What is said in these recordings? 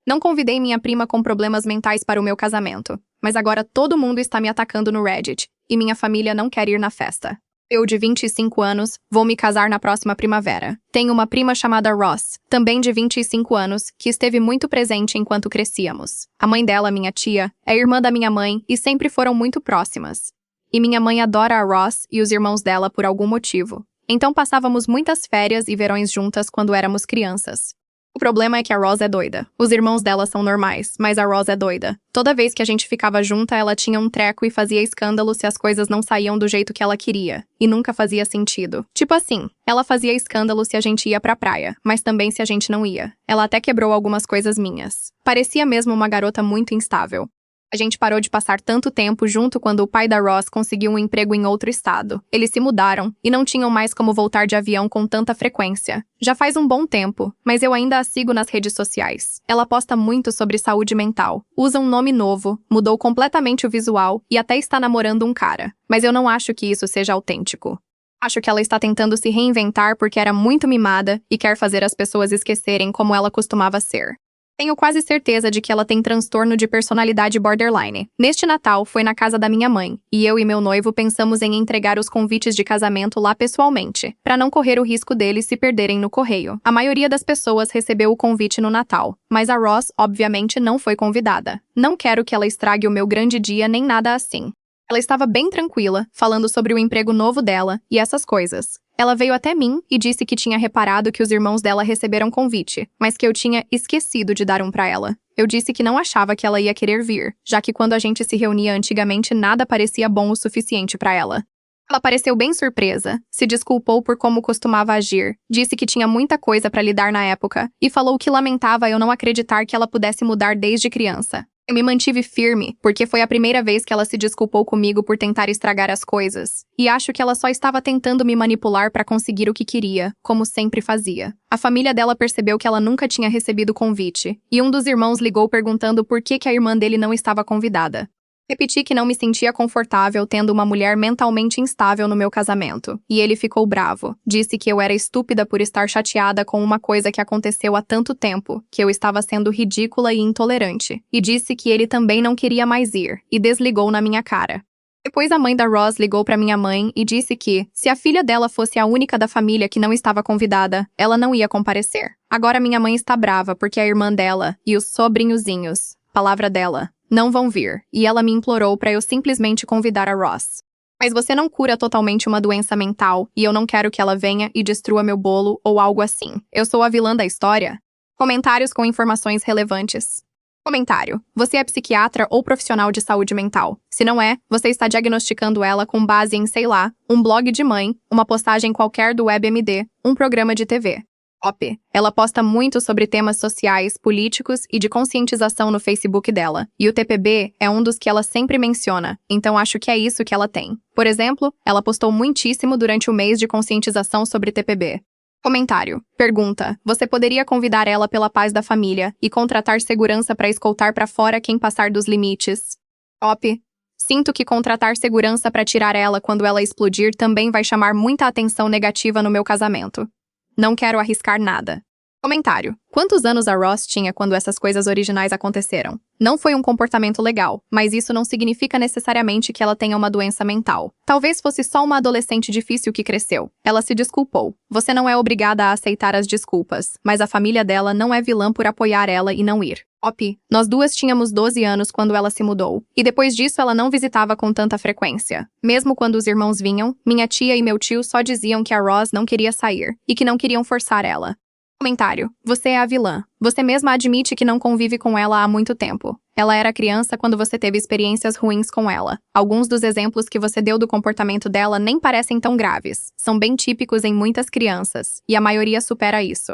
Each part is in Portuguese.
Não convidei minha prima com problemas mentais para o meu casamento, mas agora todo mundo está me atacando no Reddit, e minha família não quer ir na festa. Eu, de 25 anos, vou me casar na próxima primavera. Tenho uma prima chamada Ross, também de 25 anos, que esteve muito presente enquanto crescíamos. A mãe dela, minha tia, é irmã da minha mãe e sempre foram muito próximas. E minha mãe adora a Ross e os irmãos dela por algum motivo. Então passávamos muitas férias e verões juntas quando éramos crianças. O problema é que a Ross é doida. Os irmãos dela são normais, mas a Ross é doida. Toda vez que a gente ficava junta, ela tinha um treco e fazia escândalo se as coisas não saíam do jeito que ela queria. E nunca fazia sentido. Tipo assim, ela fazia escândalo se a gente ia pra praia, mas também se a gente não ia. Ela até quebrou algumas coisas minhas. Parecia mesmo uma garota muito instável. A gente parou de passar tanto tempo junto quando o pai da Ross conseguiu um emprego em outro estado. Eles se mudaram e não tinham mais como voltar de avião com tanta frequência. Já faz um bom tempo, mas eu ainda a sigo nas redes sociais. Ela posta muito sobre saúde mental, usa um nome novo, mudou completamente o visual e até está namorando um cara. Mas eu não acho que isso seja autêntico. Acho que ela está tentando se reinventar porque era muito mimada e quer fazer as pessoas esquecerem como ela costumava ser. Tenho quase certeza de que ela tem transtorno de personalidade borderline. Neste Natal, foi na casa da minha mãe, e eu e meu noivo pensamos em entregar os convites de casamento lá pessoalmente, para não correr o risco deles se perderem no correio. A maioria das pessoas recebeu o convite no Natal, mas a Ross, obviamente, não foi convidada. Não quero que ela estrague o meu grande dia nem nada assim. Ela estava bem tranquila, falando sobre o emprego novo dela e essas coisas. Ela veio até mim e disse que tinha reparado que os irmãos dela receberam convite, mas que eu tinha esquecido de dar um pra ela. Eu disse que não achava que ela ia querer vir, já que quando a gente se reunia antigamente nada parecia bom o suficiente pra ela. Ela pareceu bem surpresa, se desculpou por como costumava agir, disse que tinha muita coisa pra lidar na época e falou que lamentava eu não acreditar que ela pudesse mudar desde criança. Eu me mantive firme, porque foi a primeira vez que ela se desculpou comigo por tentar estragar as coisas. E acho que ela só estava tentando me manipular para conseguir o que queria, como sempre fazia. A família dela percebeu que ela nunca tinha recebido convite, e um dos irmãos ligou perguntando por que a irmã dele não estava convidada. Repeti que não me sentia confortável tendo uma mulher mentalmente instável no meu casamento, e ele ficou bravo. Disse que eu era estúpida por estar chateada com uma coisa que aconteceu há tanto tempo, que eu estava sendo ridícula e intolerante, e disse que ele também não queria mais ir, e desligou na minha cara. Depois a mãe da Ross ligou para minha mãe e disse que, se a filha dela fosse a única da família que não estava convidada, ela não ia comparecer. Agora minha mãe está brava porque a irmã dela e os sobrinhozinhos, palavra dela, não vão vir, e ela me implorou para eu simplesmente convidar a Ross. Mas você não cura totalmente uma doença mental, e eu não quero que ela venha e destrua meu bolo ou algo assim. Eu sou a vilã da história? Comentários com informações relevantes. Comentário. Você é psiquiatra ou profissional de saúde mental? Se não é, você está diagnosticando ela com base em, sei lá, um blog de mãe, uma postagem qualquer do WebMD, um programa de TV. Op. Ela posta muito sobre temas sociais, políticos e de conscientização no Facebook dela. E o TPB é um dos que ela sempre menciona, então acho que é isso que ela tem. Por exemplo, ela postou muitíssimo durante o mês de conscientização sobre TPB. Comentário. Pergunta. Você poderia convidar ela pela paz da família e contratar segurança para escoltar para fora quem passar dos limites? Op. Sinto que contratar segurança para tirar ela quando ela explodir também vai chamar muita atenção negativa no meu casamento. Não quero arriscar nada. Comentário. Quantos anos a Ross tinha quando essas coisas originais aconteceram? Não foi um comportamento legal, mas isso não significa necessariamente que ela tenha uma doença mental. Talvez fosse só uma adolescente difícil que cresceu. Ela se desculpou. Você não é obrigada a aceitar as desculpas, mas a família dela não é vilã por apoiar ela e não ir. Op. Nós duas tínhamos 12 anos quando ela se mudou, e depois disso ela não visitava com tanta frequência. Mesmo quando os irmãos vinham, minha tia e meu tio só diziam que a Ross não queria sair, e que não queriam forçar ela. Comentário. Você é a vilã. Você mesma admite que não convive com ela há muito tempo. Ela era criança quando você teve experiências ruins com ela. Alguns dos exemplos que você deu do comportamento dela nem parecem tão graves. São bem típicos em muitas crianças, e a maioria supera isso.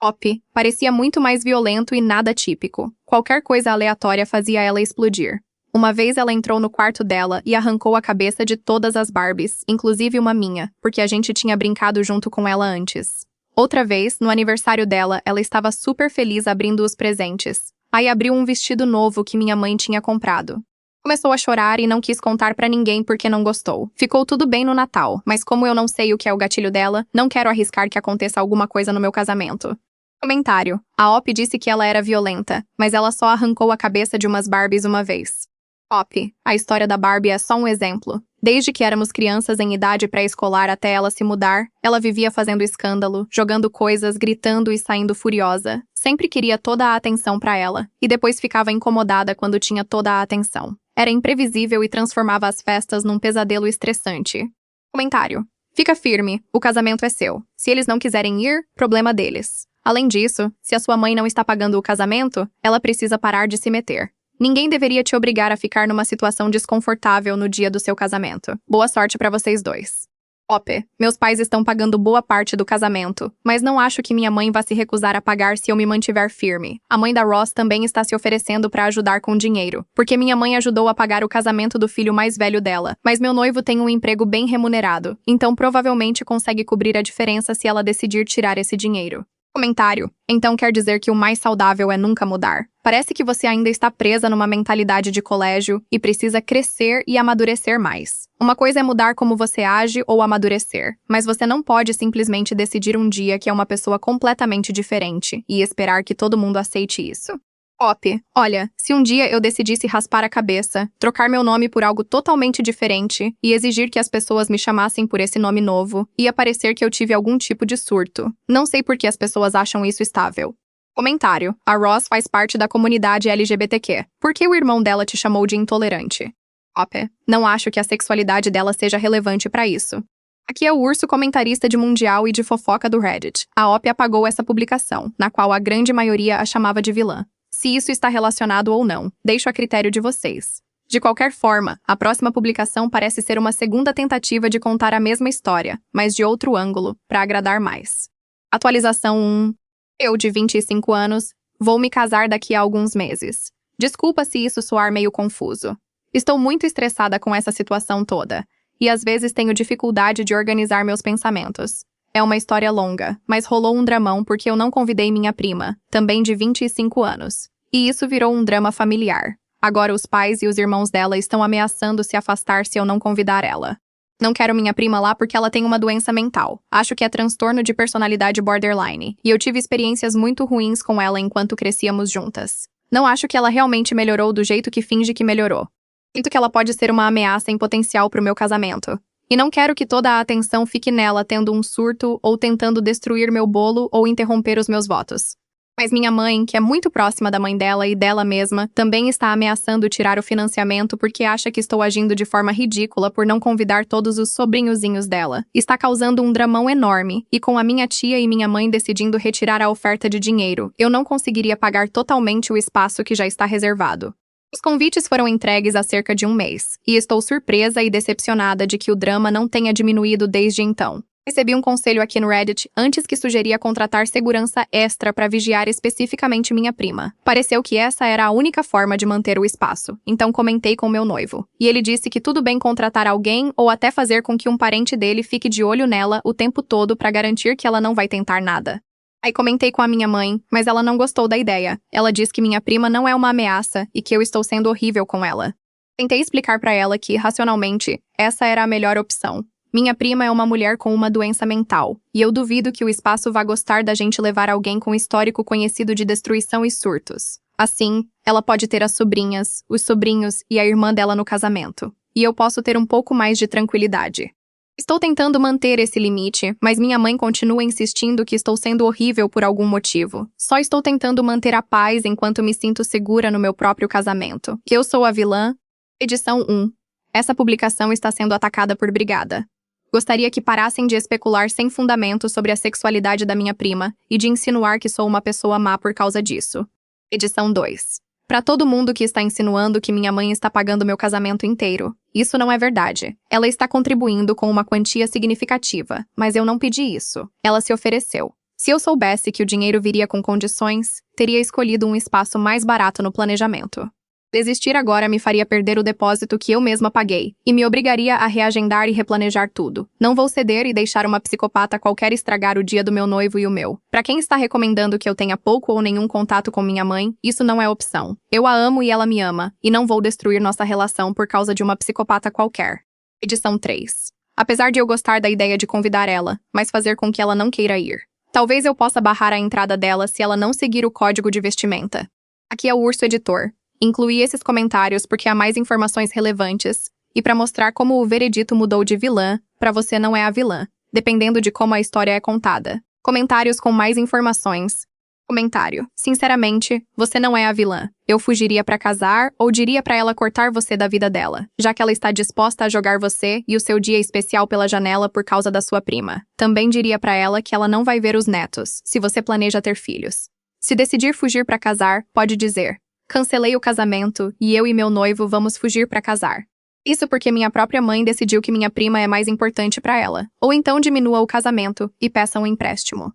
Op. Parecia muito mais violento e nada típico. Qualquer coisa aleatória fazia ela explodir. Uma vez ela entrou no quarto dela e arrancou a cabeça de todas as Barbies, inclusive uma minha, porque a gente tinha brincado junto com ela antes. Outra vez, no aniversário dela, ela estava super feliz abrindo os presentes. Aí abriu um vestido novo que minha mãe tinha comprado. Começou a chorar e não quis contar pra ninguém porque não gostou. Ficou tudo bem no Natal, mas como eu não sei o que é o gatilho dela, não quero arriscar que aconteça alguma coisa no meu casamento. Comentário. A Op disse que ela era violenta, mas ela só arrancou a cabeça de umas Barbies uma vez. Op. A história da Barbie é só um exemplo. Desde que éramos crianças em idade pré-escolar até ela se mudar, ela vivia fazendo escândalo, jogando coisas, gritando e saindo furiosa. Sempre queria toda a atenção pra ela, e depois ficava incomodada quando tinha toda a atenção. Era imprevisível e transformava as festas num pesadelo estressante. Comentário. Fica firme, o casamento é seu. Se eles não quiserem ir, problema deles. Além disso, se a sua mãe não está pagando o casamento, ela precisa parar de se meter. Ninguém deveria te obrigar a ficar numa situação desconfortável no dia do seu casamento. Boa sorte pra vocês dois. Op. Meus pais estão pagando boa parte do casamento, mas não acho que minha mãe vá se recusar a pagar se eu me mantiver firme. A mãe da Ross também está se oferecendo para ajudar com dinheiro, porque minha mãe ajudou a pagar o casamento do filho mais velho dela, mas meu noivo tem um emprego bem remunerado, então provavelmente consegue cobrir a diferença se ela decidir tirar esse dinheiro. Comentário. Então quer dizer que o mais saudável é nunca mudar. Parece que você ainda está presa numa mentalidade de colégio e precisa crescer e amadurecer mais. Uma coisa é mudar como você age ou amadurecer, mas você não pode simplesmente decidir um dia que é uma pessoa completamente diferente e esperar que todo mundo aceite isso. Op. Olha, se um dia eu decidisse raspar a cabeça, trocar meu nome por algo totalmente diferente e exigir que as pessoas me chamassem por esse nome novo, ia parecer que eu tive algum tipo de surto. Não sei por que as pessoas acham isso estável. Comentário. A Ross faz parte da comunidade LGBTQ. Por que o irmão dela te chamou de intolerante? Op. Não acho que a sexualidade dela seja relevante pra isso. Aqui é o urso comentarista de mundial e de fofoca do Reddit. A Op apagou essa publicação, na qual a grande maioria a chamava de vilã. Se isso está relacionado ou não, deixo a critério de vocês. De qualquer forma, a próxima publicação parece ser uma segunda tentativa de contar a mesma história, mas de outro ângulo, para agradar mais. Atualização 1. Eu, de 25 anos, vou me casar daqui a alguns meses. Desculpa se isso soar meio confuso. Estou muito estressada com essa situação toda, e às vezes tenho dificuldade de organizar meus pensamentos. É uma história longa, mas rolou um dramão porque eu não convidei minha prima, também de 25 anos. E isso virou um drama familiar. Agora os pais e os irmãos dela estão ameaçando se afastar se eu não convidar ela. Não quero minha prima lá porque ela tem uma doença mental. Acho que é transtorno de personalidade borderline, e eu tive experiências muito ruins com ela enquanto crescíamos juntas. Não acho que ela realmente melhorou do jeito que finge que melhorou. Sinto que ela pode ser uma ameaça em potencial pro meu casamento. E não quero que toda a atenção fique nela tendo um surto ou tentando destruir meu bolo ou interromper os meus votos. Mas minha mãe, que é muito próxima da mãe dela e dela mesma, também está ameaçando tirar o financiamento porque acha que estou agindo de forma ridícula por não convidar todos os sobrinhozinhos dela. Está causando um dramão enorme, e com a minha tia e minha mãe decidindo retirar a oferta de dinheiro, eu não conseguiria pagar totalmente o espaço que já está reservado. Os convites foram entregues há cerca de um mês, e estou surpresa e decepcionada de que o drama não tenha diminuído desde então. Recebi um conselho aqui no Reddit antes que sugeria contratar segurança extra para vigiar especificamente minha prima. Pareceu que essa era a única forma de manter o espaço, então comentei com meu noivo. E ele disse que tudo bem contratar alguém ou até fazer com que um parente dele fique de olho nela o tempo todo para garantir que ela não vai tentar nada. Aí comentei com a minha mãe, mas ela não gostou da ideia. Ela diz que minha prima não é uma ameaça e que eu estou sendo horrível com ela. Tentei explicar para ela que, racionalmente, essa era a melhor opção. Minha prima é uma mulher com uma doença mental, e eu duvido que o espaço vá gostar da gente levar alguém com histórico conhecido de destruição e surtos. Assim, ela pode ter as sobrinhas, os sobrinhos e a irmã dela no casamento, e eu posso ter um pouco mais de tranquilidade. Estou tentando manter esse limite, mas minha mãe continua insistindo que estou sendo horrível por algum motivo. Só estou tentando manter a paz enquanto me sinto segura no meu próprio casamento. Eu sou a vilã. Edição 1. Essa publicação está sendo atacada por brigada. Gostaria que parassem de especular sem fundamento sobre a sexualidade da minha prima e de insinuar que sou uma pessoa má por causa disso. Edição 2. Para todo mundo que está insinuando que minha mãe está pagando meu casamento inteiro, isso não é verdade. Ela está contribuindo com uma quantia significativa, mas eu não pedi isso. Ela se ofereceu. Se eu soubesse que o dinheiro viria com condições, teria escolhido um espaço mais barato no planejamento. Desistir agora me faria perder o depósito que eu mesma paguei, e me obrigaria a reagendar e replanejar tudo. Não vou ceder e deixar uma psicopata qualquer estragar o dia do meu noivo e o meu. Para quem está recomendando que eu tenha pouco ou nenhum contato com minha mãe, isso não é opção. Eu a amo e ela me ama, e não vou destruir nossa relação por causa de uma psicopata qualquer. Edição 3. Apesar de eu gostar da ideia de convidar ela, mas fazer com que ela não queira ir. Talvez eu possa barrar a entrada dela se ela não seguir o código de vestimenta. Aqui é o Urso Editor. Incluí esses comentários porque há mais informações relevantes e para mostrar como o veredito mudou de vilã para você não é a vilã, dependendo de como a história é contada. Comentários com mais informações. Comentário. Sinceramente, você não é a vilã. Eu fugiria pra casar ou diria pra ela cortar você da vida dela, já que ela está disposta a jogar você e o seu dia especial pela janela por causa da sua prima. Também diria pra ela que ela não vai ver os netos, se você planeja ter filhos. Se decidir fugir pra casar, pode dizer: cancelei o casamento e eu e meu noivo vamos fugir pra casar. Isso porque minha própria mãe decidiu que minha prima é mais importante pra ela. Ou então diminua o casamento e peça um empréstimo.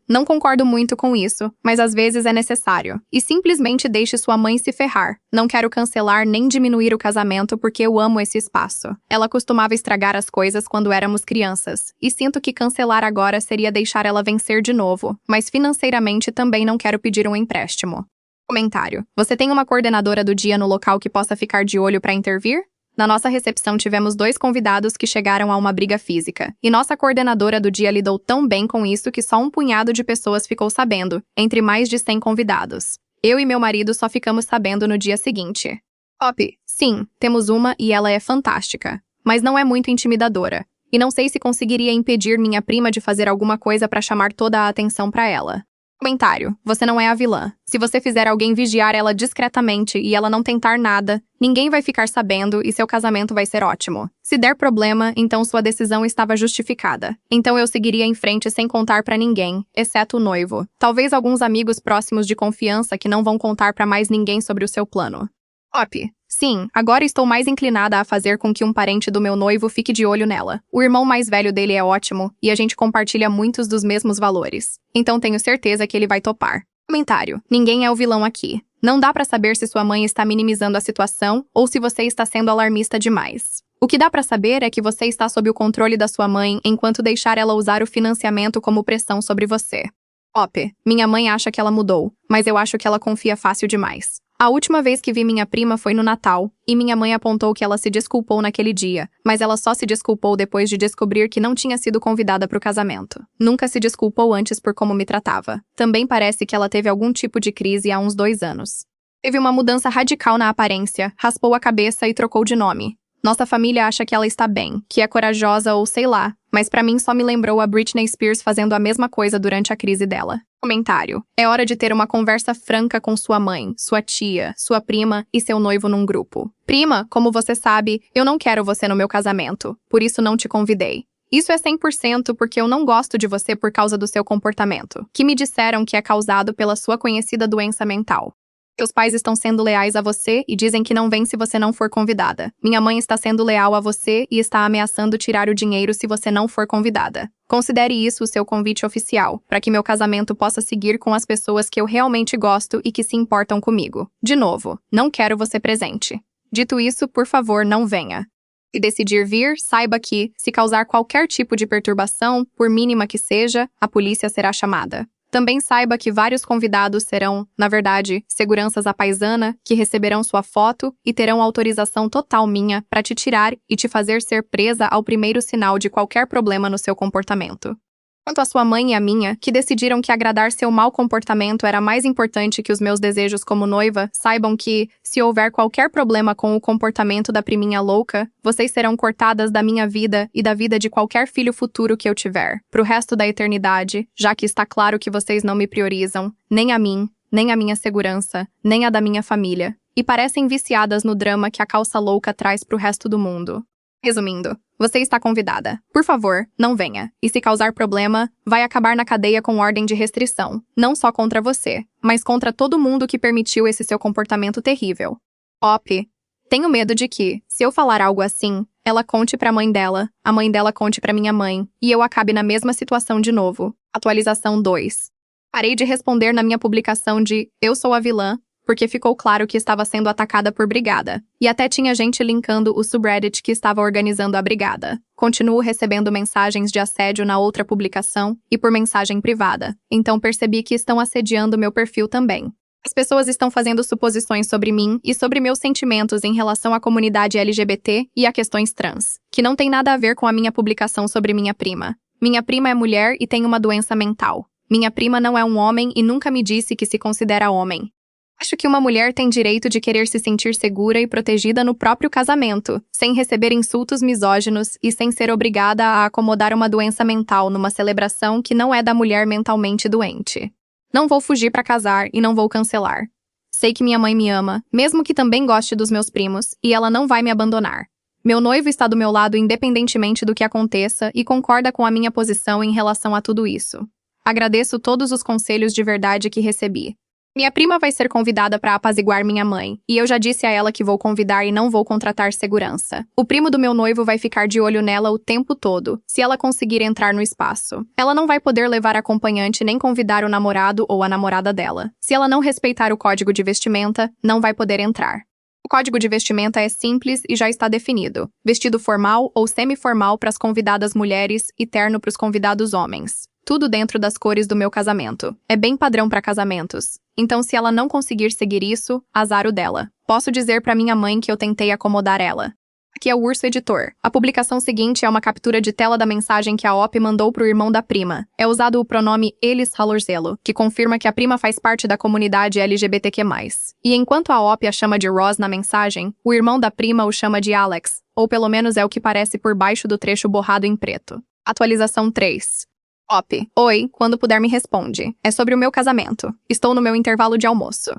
Não concordo muito com isso, mas às vezes é necessário. E simplesmente deixe sua mãe se ferrar. Não quero cancelar nem diminuir o casamento porque eu amo esse espaço. Ela costumava estragar as coisas quando éramos crianças. E sinto que cancelar agora seria deixar ela vencer de novo. Mas financeiramente também não quero pedir um empréstimo. Comentário. Você tem uma coordenadora do dia no local que possa ficar de olho para intervir? Na nossa recepção tivemos 2 convidados que chegaram a uma briga física, e nossa coordenadora do dia lidou tão bem com isso que só um punhado de pessoas ficou sabendo, entre mais de 100 convidados. Eu e meu marido só ficamos sabendo no dia seguinte. Sim, temos uma e ela é fantástica, mas não é muito intimidadora, e não sei se conseguiria impedir minha prima de fazer alguma coisa para chamar toda a atenção para ela. Comentário. Você não é a vilã. Se você fizer alguém vigiar ela discretamente e ela não tentar nada, ninguém vai ficar sabendo e seu casamento vai ser ótimo. Se der problema, então sua decisão estava justificada. Então eu seguiria em frente sem contar pra ninguém, exceto o noivo. Talvez alguns amigos próximos de confiança que não vão contar pra mais ninguém sobre o seu plano. Sim, agora estou mais inclinada a fazer com que um parente do meu noivo fique de olho nela. O irmão mais velho dele é ótimo e a gente compartilha muitos dos mesmos valores. Então tenho certeza que ele vai topar. Comentário. Ninguém é o vilão aqui. Não dá pra saber se sua mãe está minimizando a situação ou se você está sendo alarmista demais. O que dá pra saber é que você está sob o controle da sua mãe enquanto deixar ela usar o financiamento como pressão sobre você. Minha mãe acha que ela mudou, mas eu acho que ela confia fácil demais. A última vez que vi minha prima foi no Natal, e minha mãe apontou que ela se desculpou naquele dia, mas ela só se desculpou depois de descobrir que não tinha sido convidada para o casamento. Nunca se desculpou antes por como me tratava. Também parece que ela teve algum tipo de crise há uns 2 anos. Teve uma mudança radical na aparência, raspou a cabeça e trocou de nome. Nossa família acha que ela está bem, que é corajosa ou sei lá, mas pra mim só me lembrou a Britney Spears fazendo a mesma coisa durante a crise dela. Comentário. É hora de ter uma conversa franca com sua mãe, sua tia, sua prima e seu noivo num grupo. Prima, como você sabe, eu não quero você no meu casamento, por isso não te convidei. Isso é 100% porque eu não gosto de você por causa do seu comportamento, que me disseram que é causado pela sua conhecida doença mental. Seus pais estão sendo leais a você e dizem que não vêm se você não for convidada. Minha mãe está sendo leal a você e está ameaçando tirar o dinheiro se você não for convidada. Considere isso o seu convite oficial, para que meu casamento possa seguir com as pessoas que eu realmente gosto e que se importam comigo. De novo, não quero você presente. Dito isso, por favor, não venha. Se decidir vir, saiba que, se causar qualquer tipo de perturbação, por mínima que seja, a polícia será chamada. Também saiba que vários convidados serão, na verdade, seguranças à paisana, que receberão sua foto e terão autorização total minha para te tirar e te fazer ser presa ao primeiro sinal de qualquer problema no seu comportamento. Quanto à sua mãe e a minha, que decidiram que agradar seu mau comportamento era mais importante que os meus desejos como noiva, saibam que, se houver qualquer problema com o comportamento da priminha louca, vocês serão cortadas da minha vida e da vida de qualquer filho futuro que eu tiver, pro resto da eternidade, já que está claro que vocês não me priorizam, nem a mim, nem a minha segurança, nem a da minha família, e parecem viciadas no drama que a calça louca traz pro resto do mundo. Resumindo, você está convidada. Por favor, não venha. E se causar problema, vai acabar na cadeia com ordem de restrição. Não só contra você, mas contra todo mundo que permitiu esse seu comportamento terrível. Tenho medo de que, se eu falar algo assim, ela conte pra mãe dela, a mãe dela conte pra minha mãe, e eu acabe na mesma situação de novo. Atualização 2. Parei de responder na minha publicação de Eu sou a vilã, porque ficou claro que estava sendo atacada por brigada. E até tinha gente linkando o subreddit que estava organizando a brigada. Continuo recebendo mensagens de assédio na outra publicação e por mensagem privada. Então percebi que estão assediando meu perfil também. As pessoas estão fazendo suposições sobre mim e sobre meus sentimentos em relação à comunidade LGBT e a questões trans, que não tem nada a ver com a minha publicação sobre minha prima. Minha prima é mulher e tem uma doença mental. Minha prima não é um homem e nunca me disse que se considera homem. Acho que uma mulher tem direito de querer se sentir segura e protegida no próprio casamento, sem receber insultos misóginos e sem ser obrigada a acomodar uma doença mental numa celebração que não é da mulher mentalmente doente. Não vou fugir para casar e não vou cancelar. Sei que minha mãe me ama, mesmo que também goste dos meus primos, e ela não vai me abandonar. Meu noivo está do meu lado independentemente do que aconteça e concorda com a minha posição em relação a tudo isso. Agradeço todos os conselhos de verdade que recebi. Minha prima vai ser convidada para apaziguar minha mãe, e eu já disse a ela que vou convidar e não vou contratar segurança. O primo do meu noivo vai ficar de olho nela o tempo todo, se ela conseguir entrar no espaço. Ela não vai poder levar acompanhante nem convidar o namorado ou a namorada dela. Se ela não respeitar o código de vestimenta, não vai poder entrar. O código de vestimenta é simples e já está definido. Vestido formal ou semi-formal para as convidadas mulheres e terno para os convidados homens. Tudo dentro das cores do meu casamento. É bem padrão para casamentos. Então, se ela não conseguir seguir isso, azar o dela. Posso dizer para minha mãe que eu tentei acomodar ela. Aqui é o Urso Editor. A publicação seguinte é uma captura de tela da mensagem que a OP mandou para o irmão da prima. É usado o pronome eles Halorzelo, que confirma que a prima faz parte da comunidade LGBTQ+. E enquanto a OP a chama de Ross na mensagem, o irmão da prima o chama de Alex, ou pelo menos é o que parece por baixo do trecho borrado em preto. Atualização 3. OP. Oi, quando puder me responde. É sobre o meu casamento. Estou no meu intervalo de almoço.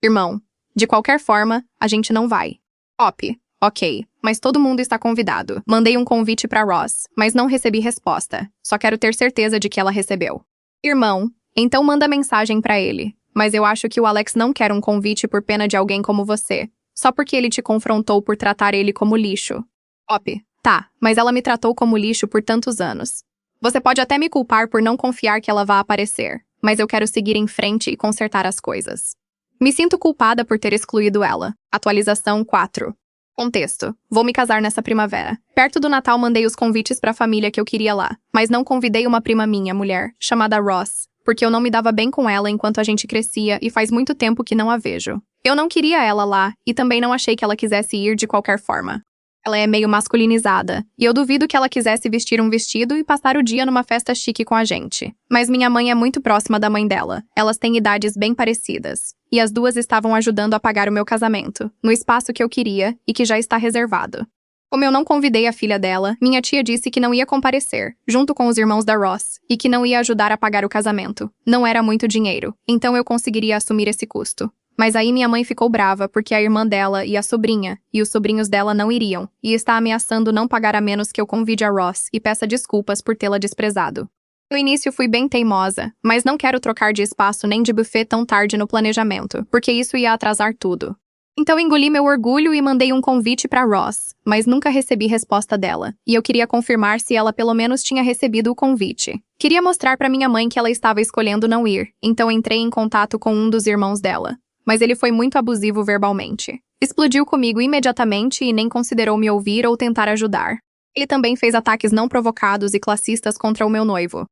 Irmão. De qualquer forma, a gente não vai. OP. Ok, mas todo mundo está convidado. Mandei um convite para Ross, mas não recebi resposta. Só quero ter certeza de que ela recebeu. Irmão. Então manda mensagem para ele. Mas eu acho que o Alex não quer um convite por pena de alguém como você. Só porque ele te confrontou por tratar ele como lixo. OP. Tá, mas ela me tratou como lixo por tantos anos. Você pode até me culpar por não confiar que ela vá aparecer, mas eu quero seguir em frente e consertar as coisas. Me sinto culpada por ter excluído ela. Atualização 4. Contexto. Vou me casar nessa primavera. Perto do Natal mandei os convites para a família que eu queria lá, mas não convidei uma prima minha, mulher, chamada Ross, porque eu não me dava bem com ela enquanto a gente crescia e faz muito tempo que não a vejo. Eu não queria ela lá e também não achei que ela quisesse ir de qualquer forma. Ela é meio masculinizada, e eu duvido que ela quisesse vestir um vestido e passar o dia numa festa chique com a gente. Mas minha mãe é muito próxima da mãe dela. Elas têm idades bem parecidas. E as duas estavam ajudando a pagar o meu casamento, no espaço que eu queria e que já está reservado. Como eu não convidei a filha dela, minha tia disse que não ia comparecer, junto com os irmãos da Ross, e que não ia ajudar a pagar o casamento. Não era muito dinheiro, então eu conseguiria assumir esse custo. Mas aí minha mãe ficou brava porque a irmã dela e a sobrinha e os sobrinhos dela não iriam, e está ameaçando não pagar a menos que eu convide a Ross e peça desculpas por tê-la desprezado. No início fui bem teimosa, mas não quero trocar de espaço nem de buffet tão tarde no planejamento, porque isso ia atrasar tudo. Então engoli meu orgulho e mandei um convite para Ross, mas nunca recebi resposta dela, e eu queria confirmar se ela pelo menos tinha recebido o convite. Queria mostrar para minha mãe que ela estava escolhendo não ir, então entrei em contato com um dos irmãos dela. Mas ele foi muito abusivo verbalmente. Explodiu comigo imediatamente e nem considerou me ouvir ou tentar ajudar. Ele também fez ataques não provocados e classistas contra o meu noivo.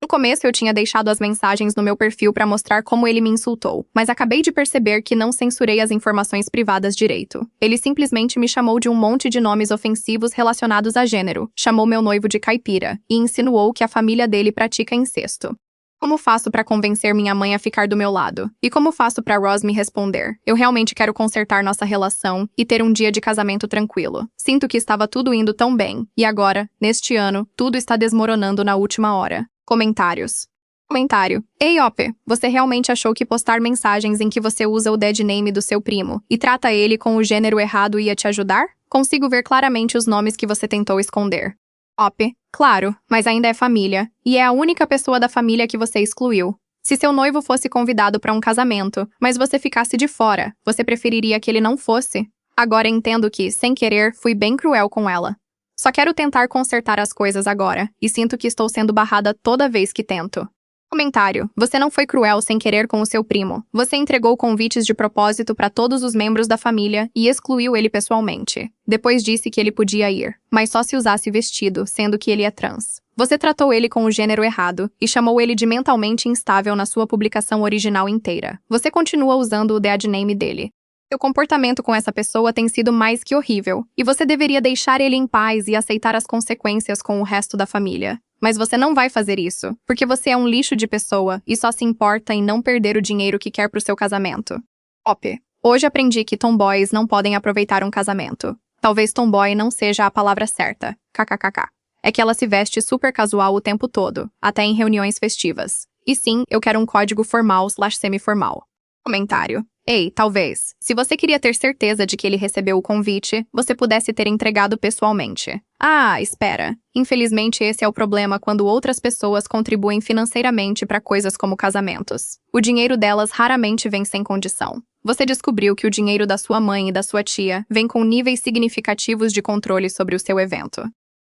No começo eu tinha deixado as mensagens no meu perfil para mostrar como ele me insultou, mas acabei de perceber que não censurei as informações privadas direito. Ele simplesmente me chamou de um monte de nomes ofensivos relacionados a gênero, chamou meu noivo de caipira e insinuou que a família dele pratica incesto. Como faço para convencer minha mãe a ficar do meu lado? E como faço para Ross me responder? Eu realmente quero consertar nossa relação e ter um dia de casamento tranquilo. Sinto que estava tudo indo tão bem, e agora, neste ano, tudo está desmoronando na última hora. Comentários. Comentário. Ei, Op, você realmente achou que postar mensagens em que você usa o dead name do seu primo e trata ele com o gênero errado ia te ajudar? Consigo ver claramente os nomes que você tentou esconder. Op, claro, mas ainda é família, e é a única pessoa da família que você excluiu. Se seu noivo fosse convidado para um casamento, mas você ficasse de fora, você preferiria que ele não fosse? Agora entendo que, sem querer, fui bem cruel com ela. Só quero tentar consertar as coisas agora, e sinto que estou sendo barrada toda vez que tento. Comentário. Você não foi cruel sem querer com o seu primo. Você entregou convites de propósito para todos os membros da família e excluiu ele pessoalmente. Depois disse que ele podia ir, mas só se usasse vestido, sendo que ele é trans. Você tratou ele com o gênero errado e chamou ele de mentalmente instável na sua publicação original inteira. Você continua usando o dead name dele. Seu comportamento com essa pessoa tem sido mais que horrível, e você deveria deixar ele em paz e aceitar as consequências com o resto da família. Mas você não vai fazer isso, porque você é um lixo de pessoa e só se importa em não perder o dinheiro que quer pro seu casamento. Op. Hoje aprendi que tomboys não podem aproveitar um casamento. Talvez tomboy não seja a palavra certa. KKKK. É que ela se veste super casual o tempo todo, até em reuniões festivas. E sim, eu quero um código formal/semi-formal. Comentário. Ei, talvez, se você queria ter certeza de que ele recebeu o convite, você pudesse ter entregado pessoalmente. Ah, espera. Infelizmente esse é o problema quando outras pessoas contribuem financeiramente para coisas como casamentos. O dinheiro delas raramente vem sem condição. Você descobriu que o dinheiro da sua mãe e da sua tia vem com níveis significativos de controle sobre o seu evento.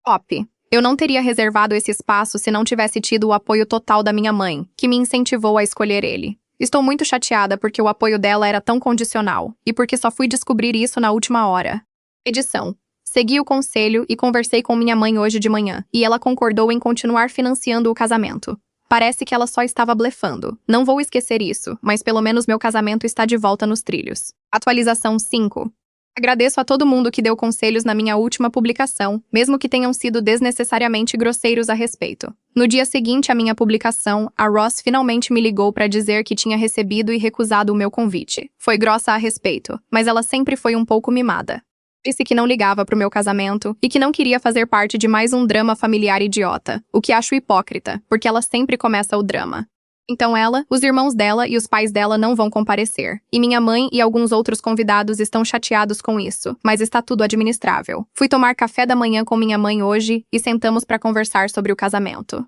Op. Eu não teria reservado esse espaço se não tivesse tido o apoio total da minha mãe, que me incentivou a escolher ele. Estou muito chateada porque o apoio dela era tão condicional, e porque só fui descobrir isso na última hora. Edição. Segui o conselho e conversei com minha mãe hoje de manhã, e ela concordou em continuar financiando o casamento. Parece que ela só estava blefando. Não vou esquecer isso, mas pelo menos meu casamento está de volta nos trilhos. Atualização 5. Agradeço a todo mundo que deu conselhos na minha última publicação, mesmo que tenham sido desnecessariamente grosseiros a respeito. No dia seguinte à minha publicação, a Ross finalmente me ligou para dizer que tinha recebido e recusado o meu convite. Foi grossa a respeito, mas ela sempre foi um pouco mimada. Disse que não ligava pro meu casamento e que não queria fazer parte de mais um drama familiar idiota, o que acho hipócrita, porque ela sempre começa o drama. Então ela, os irmãos dela e os pais dela não vão comparecer. E minha mãe e alguns outros convidados estão chateados com isso, mas está tudo administrável. Fui tomar café da manhã com minha mãe hoje e sentamos para conversar sobre o casamento.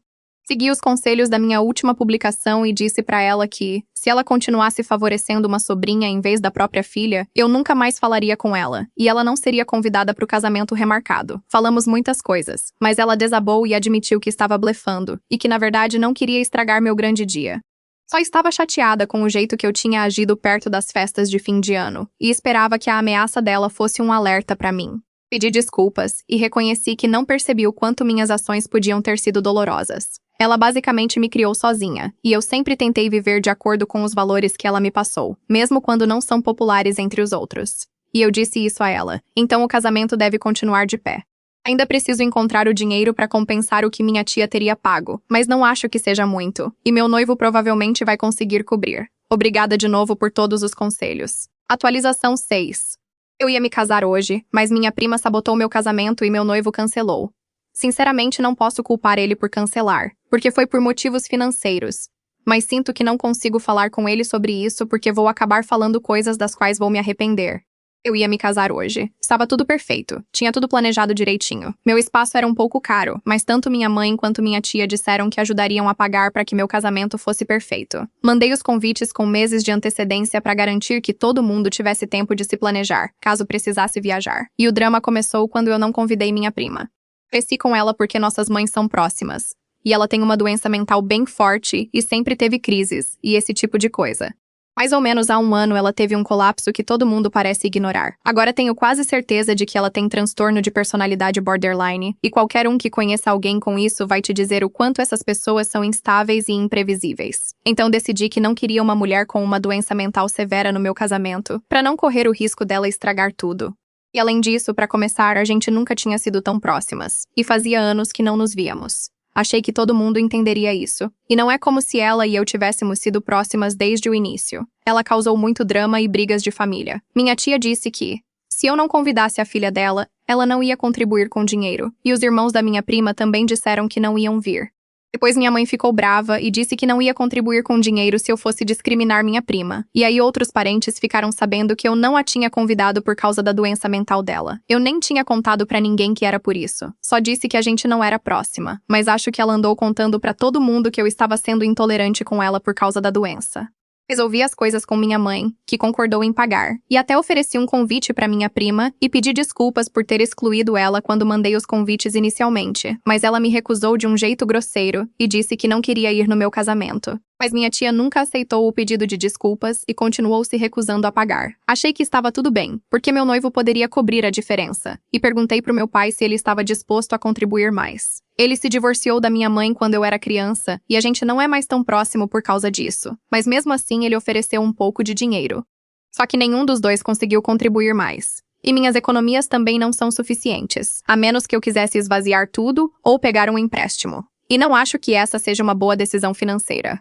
Segui os conselhos da minha última publicação e disse para ela que, se ela continuasse favorecendo uma sobrinha em vez da própria filha, eu nunca mais falaria com ela, e ela não seria convidada para o casamento remarcado. Falamos muitas coisas, mas ela desabou e admitiu que estava blefando, e que na verdade não queria estragar meu grande dia. Só estava chateada com o jeito que eu tinha agido perto das festas de fim de ano, e esperava que a ameaça dela fosse um alerta para mim. Pedi desculpas, e reconheci que não percebi o quanto minhas ações podiam ter sido dolorosas. Ela basicamente me criou sozinha, e eu sempre tentei viver de acordo com os valores que ela me passou, mesmo quando não são populares entre os outros. E eu disse isso a ela, então o casamento deve continuar de pé. Ainda preciso encontrar o dinheiro para compensar o que minha tia teria pago, mas não acho que seja muito, e meu noivo provavelmente vai conseguir cobrir. Obrigada de novo por todos os conselhos. Atualização 6. Eu ia me casar hoje, mas minha prima sabotou meu casamento e meu noivo cancelou. Sinceramente, não posso culpar ele por cancelar, porque foi por motivos financeiros. Mas sinto que não consigo falar com ele sobre isso porque vou acabar falando coisas das quais vou me arrepender. Eu ia me casar hoje. Estava tudo perfeito. Tinha tudo planejado direitinho. Meu espaço era um pouco caro, mas tanto minha mãe quanto minha tia disseram que ajudariam a pagar para que meu casamento fosse perfeito. Mandei os convites com meses de antecedência para garantir que todo mundo tivesse tempo de se planejar, caso precisasse viajar. E o drama começou quando eu não convidei minha prima. Cresci com ela porque nossas mães são próximas. E ela tem uma doença mental bem forte e sempre teve crises, e esse tipo de coisa. Mais ou menos há um ano ela teve um colapso que todo mundo parece ignorar. Agora tenho quase certeza de que ela tem transtorno de personalidade borderline, e qualquer um que conheça alguém com isso vai te dizer o quanto essas pessoas são instáveis e imprevisíveis. Então decidi que não queria uma mulher com uma doença mental severa no meu casamento, para não correr o risco dela estragar tudo. E além disso, para começar, a gente nunca tinha sido tão próximas, e fazia anos que não nos víamos. Achei que todo mundo entenderia isso. E não é como se ela e eu tivéssemos sido próximas desde o início. Ela causou muito drama e brigas de família. Minha tia disse que, se eu não convidasse a filha dela, ela não ia contribuir com dinheiro, e os irmãos da minha prima também disseram que não iam vir. Depois minha mãe ficou brava e disse que não ia contribuir com dinheiro se eu fosse discriminar minha prima. E aí outros parentes ficaram sabendo que eu não a tinha convidado por causa da doença mental dela. Eu nem tinha contado pra ninguém que era por isso. Só disse que a gente não era próxima. Mas acho que ela andou contando pra todo mundo que eu estava sendo intolerante com ela por causa da doença. Resolvi as coisas com minha mãe, que concordou em pagar, e até ofereci um convite para minha prima e pedi desculpas por ter excluído ela quando mandei os convites inicialmente, mas ela me recusou de um jeito grosseiro e disse que não queria ir no meu casamento. Mas minha tia nunca aceitou o pedido de desculpas e continuou se recusando a pagar. Achei que estava tudo bem, porque meu noivo poderia cobrir a diferença, e perguntei pro meu pai se ele estava disposto a contribuir mais. Ele se divorciou da minha mãe quando eu era criança, e a gente não é mais tão próximo por causa disso. Mas mesmo assim ele ofereceu um pouco de dinheiro. Só que nenhum dos dois conseguiu contribuir mais. E minhas economias também não são suficientes, a menos que eu quisesse esvaziar tudo ou pegar um empréstimo. E não acho que essa seja uma boa decisão financeira.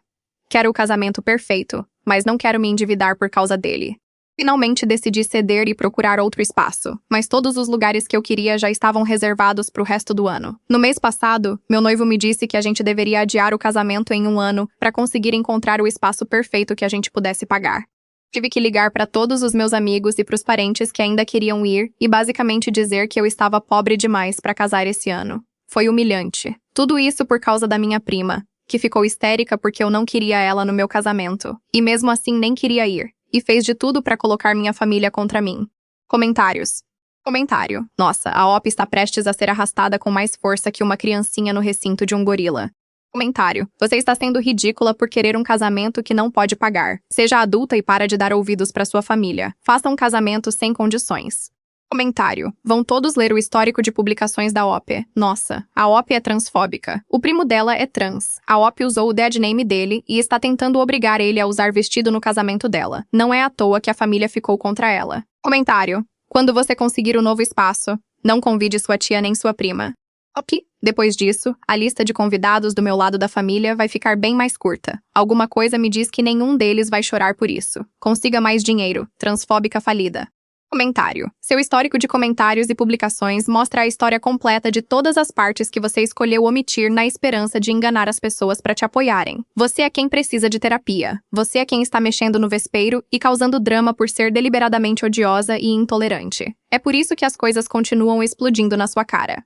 Quero o casamento perfeito, mas não quero me endividar por causa dele. Finalmente decidi ceder e procurar outro espaço, mas todos os lugares que eu queria já estavam reservados para o resto do ano. No mês passado, meu noivo me disse que a gente deveria adiar o casamento em um ano para conseguir encontrar o espaço perfeito que a gente pudesse pagar. Tive que ligar para todos os meus amigos e para os parentes que ainda queriam ir e basicamente dizer que eu estava pobre demais para casar esse ano. Foi humilhante. Tudo isso por causa da minha prima, que ficou histérica porque eu não queria ela no meu casamento, e mesmo assim nem queria ir. E fez de tudo para colocar minha família contra mim. Comentários. Comentário. Nossa, a OP está prestes a ser arrastada com mais força que uma criancinha no recinto de um gorila. Comentário. Você está sendo ridícula por querer um casamento que não pode pagar. Seja adulta e para de dar ouvidos para sua família. Faça um casamento sem condições. Comentário. Vão todos ler o histórico de publicações da OP. Nossa, a OP é transfóbica. O primo dela é trans. A OP usou o dead name dele e está tentando obrigar ele a usar vestido no casamento dela. Não é à toa que a família ficou contra ela. Comentário. Quando você conseguir o novo espaço, não convide sua tia nem sua prima. OP. Depois disso, a lista de convidados do meu lado da família vai ficar bem mais curta. Alguma coisa me diz que nenhum deles vai chorar por isso. Consiga mais dinheiro. Transfóbica falida. Comentário. Seu histórico de comentários e publicações mostra a história completa de todas as partes que você escolheu omitir na esperança de enganar as pessoas para te apoiarem. Você é quem precisa de terapia. Você é quem está mexendo no vespeiro e causando drama por ser deliberadamente odiosa e intolerante. É por isso que as coisas continuam explodindo na sua cara.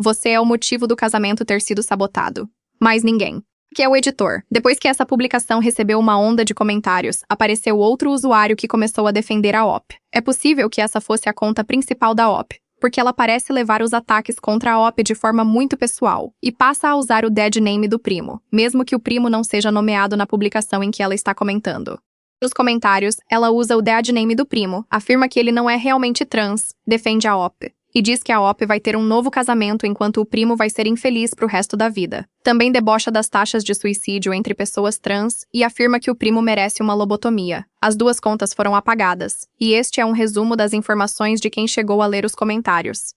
Você é o motivo do casamento ter sido sabotado. Mais ninguém. Que é o editor. Depois que essa publicação recebeu uma onda de comentários, apareceu outro usuário que começou a defender a OP. É possível que essa fosse a conta principal da OP, porque ela parece levar os ataques contra a OP de forma muito pessoal, e passa a usar o dead name do primo, mesmo que o primo não seja nomeado na publicação em que ela está comentando. Nos comentários, ela usa o dead name do primo, afirma que ele não é realmente trans, defende a OP. E diz que a OP vai ter um novo casamento enquanto o primo vai ser infeliz pro resto da vida. Também debocha das taxas de suicídio entre pessoas trans e afirma que o primo merece uma lobotomia. As duas contas foram apagadas, e este é um resumo das informações de quem chegou a ler os comentários.